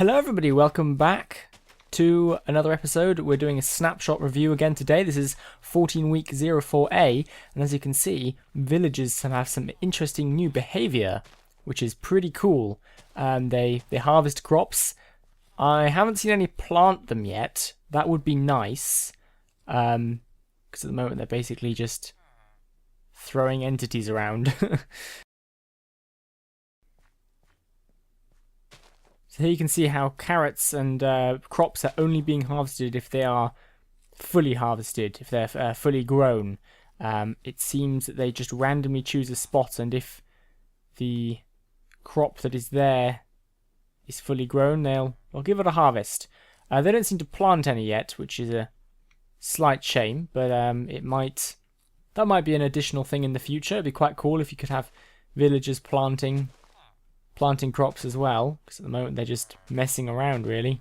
Hello everybody, welcome back to another episode. We're doing a snapshot review again today. This is 14 week 04A, and as you can see, villagers have some interesting new behavior, which is pretty cool. They harvest crops. I haven't seen any plant them yet. That would be nice, because at the moment they're basically just throwing entities around. So here you can see how carrots and crops are only being harvested if they are fully harvested, if they're fully grown. It seems that they just randomly choose a spot, and if the crop that is there is fully grown, they'll give it a harvest. They don't seem to plant any yet, which is a slight shame, but that might be an additional thing in the future. It'd be quite cool if you could have villagers planting crops as well, because at the moment they're just messing around really.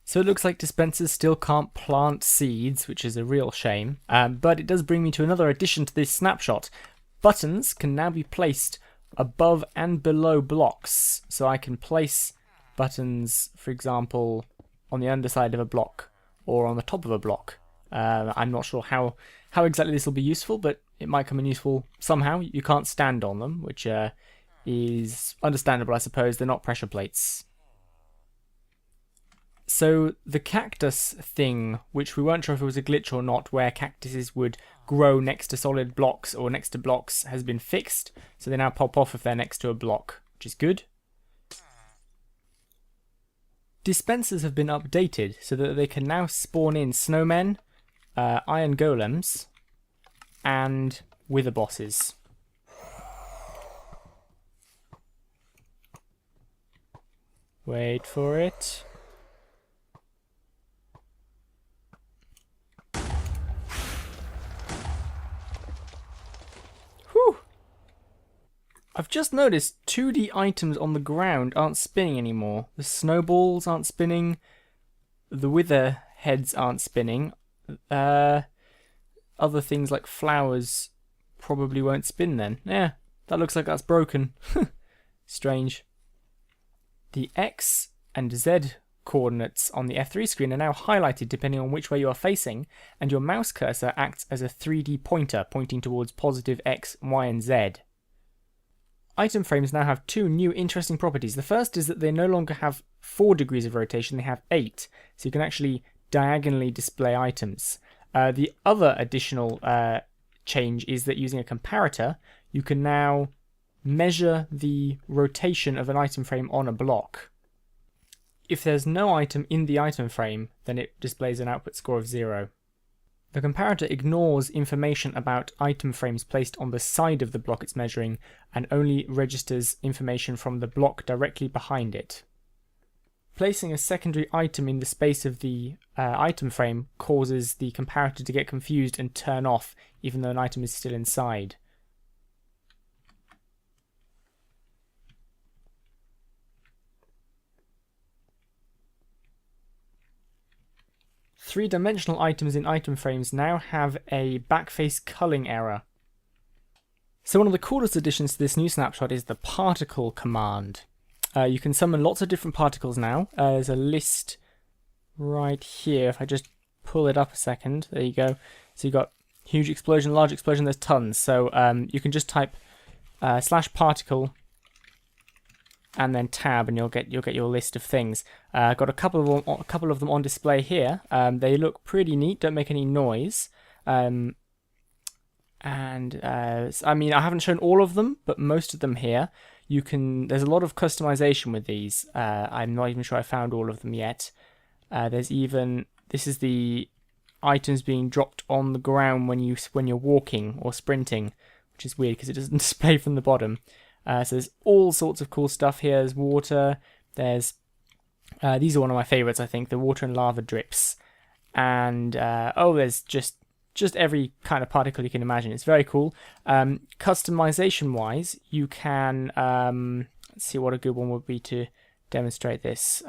So it looks like dispensers still can't plant seeds, which is a real shame, but it does bring me to another addition to this snapshot. Buttons can now be placed above and below blocks, so I can place buttons, for example, on the underside of a block or on the top of a block. I'm not sure how exactly this will be useful, but it might come in useful somehow. You can't stand on them, which is understandable, I suppose. They're not pressure plates. So the cactus thing, which we weren't sure if it was a glitch or not, where cactuses would grow next to solid blocks or next to blocks, has been fixed. So they now pop off if they're next to a block, which is good. Dispensers have been updated so that they can now spawn in snowmen, iron golems, and wither bosses. Wait for it. Whew! I've just noticed 2D items on the ground aren't spinning anymore. The snowballs aren't spinning. The wither heads aren't spinning. Other things like flowers probably won't spin then. Yeah, that looks like that's broken. Strange. The X and Z coordinates on the F3 screen are now highlighted depending on which way you are facing, and your mouse cursor acts as a 3D pointer pointing towards positive X, Y, and Z. Item frames now have two new interesting properties. The first is that they no longer have 4 degrees of rotation, they have 8, so you can actually diagonally display items. The other additional change is that using a comparator, you can now measure the rotation of an item frame on a block. If there's no item in the item frame, then it displays an output score of 0. The comparator ignores information about item frames placed on the side of the block it's measuring and only registers information from the block directly behind it. Placing a secondary item in the space of the item frame causes the comparator to get confused and turn off even though an item is still inside. Three-dimensional items in item frames now have a backface culling error. So one of the coolest additions to this new snapshot is the particle command. You can summon lots of different particles now. There's a list right here. If I just pull it up a second, there you go. So you've got huge explosion, large explosion, there's tons. So you can just type /particle and then tab, and you'll get your list of things. Got a couple of them on display here. They look pretty neat. Don't make any noise. I mean, I haven't shown all of them, but most of them here. There's a lot of customization with these. I'm not even sure I found all of them yet. This is the items being dropped on the ground when you're walking or sprinting, which is weird because it doesn't display from the bottom. So there's all sorts of cool stuff here. There's water. These are one of my favorites, I think, the water and lava drips. And there's just every kind of particle you can imagine. It's very cool. Customization wise, you can let's see what a good one would be to demonstrate this.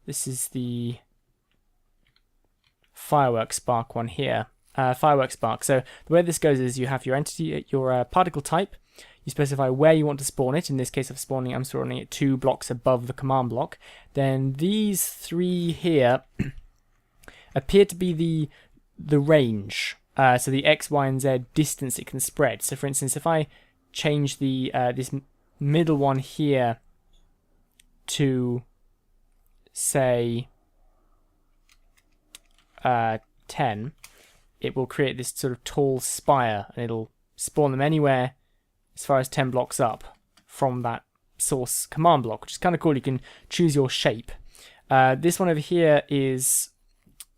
This is the firework spark one here. Firework spark. So the way this goes is you have your entity, your particle type. you specify where you want to spawn it. In this case, I'm spawning it 2 blocks above the command block. Then these 3 here appear to be the range. So the X, Y, and Z distance it can spread. So for instance, if I change the this middle one here to, say, 10, it will create this sort of tall spire, and it'll spawn them anywhere as far as 10 blocks up from that source command block, which is kind of cool. You can choose your shape. This one over here is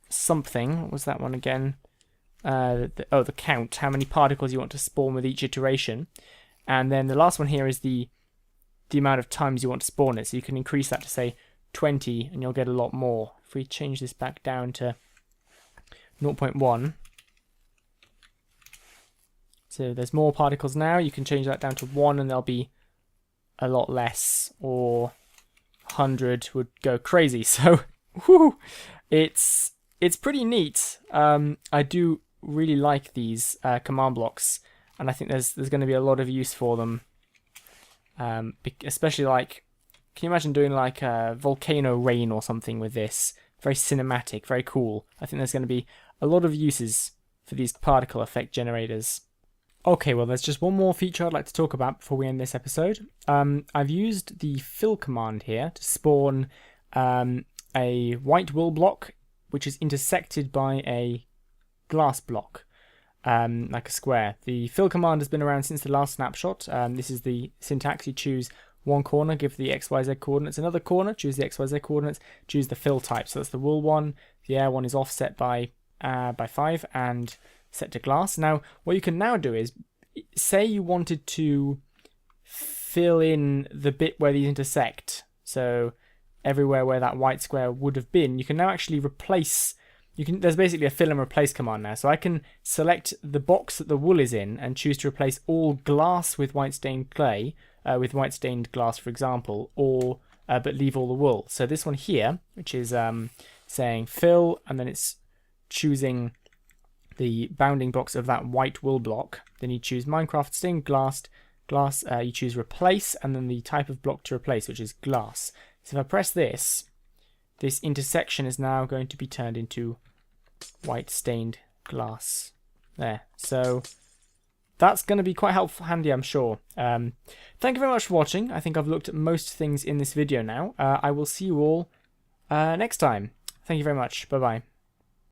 something. What was that one again? The count, how many particles you want to spawn with each iteration. And then the last one here is the amount of times you want to spawn it. So you can increase that to, say, 20, and you'll get a lot more. If we change this back down to 0.1, so there's more particles now. You can change that down to 1, and there'll be a lot less, or 100 would go crazy. So, whoo, it's pretty neat. I do really like these command blocks, and I think there's going to be a lot of use for them. Especially, like, can you imagine doing like a volcano rain or something with this? Very cinematic, very cool. I think there's going to be a lot of uses for these particle effect generators. Okay, well, there's just one more feature I'd like to talk about before we end this episode. I've used the fill command here to spawn a white wool block, which is intersected by a glass block, like a square. The fill command has been around since the last snapshot. This is the syntax. You choose one corner, give the XYZ coordinates another corner, choose the XYZ coordinates, choose the fill type. So that's the wool one. The air one is offset by 5 and set to glass. Now, what you can now do is, say you wanted to fill in the bit where these intersect. So everywhere where that white square would have been, you can now actually replace. There's basically a fill and replace command now. So I can select the box that the wool is in and choose to replace all glass with white stained clay, with white stained glass, for example, or but leave all the wool. So this one here, which is saying fill, and then it's choosing the bounding blocks of that white wool block. Then you choose Minecraft stained glass. You choose replace, and then the type of block to replace, which is glass. So if I press this intersection is now going to be turned into white stained glass. There. So that's going to be quite helpful, handy, I'm sure. Thank you very much for watching. I think I've looked at most things in this video now. I will see you all next time. Thank you very much. Bye-bye.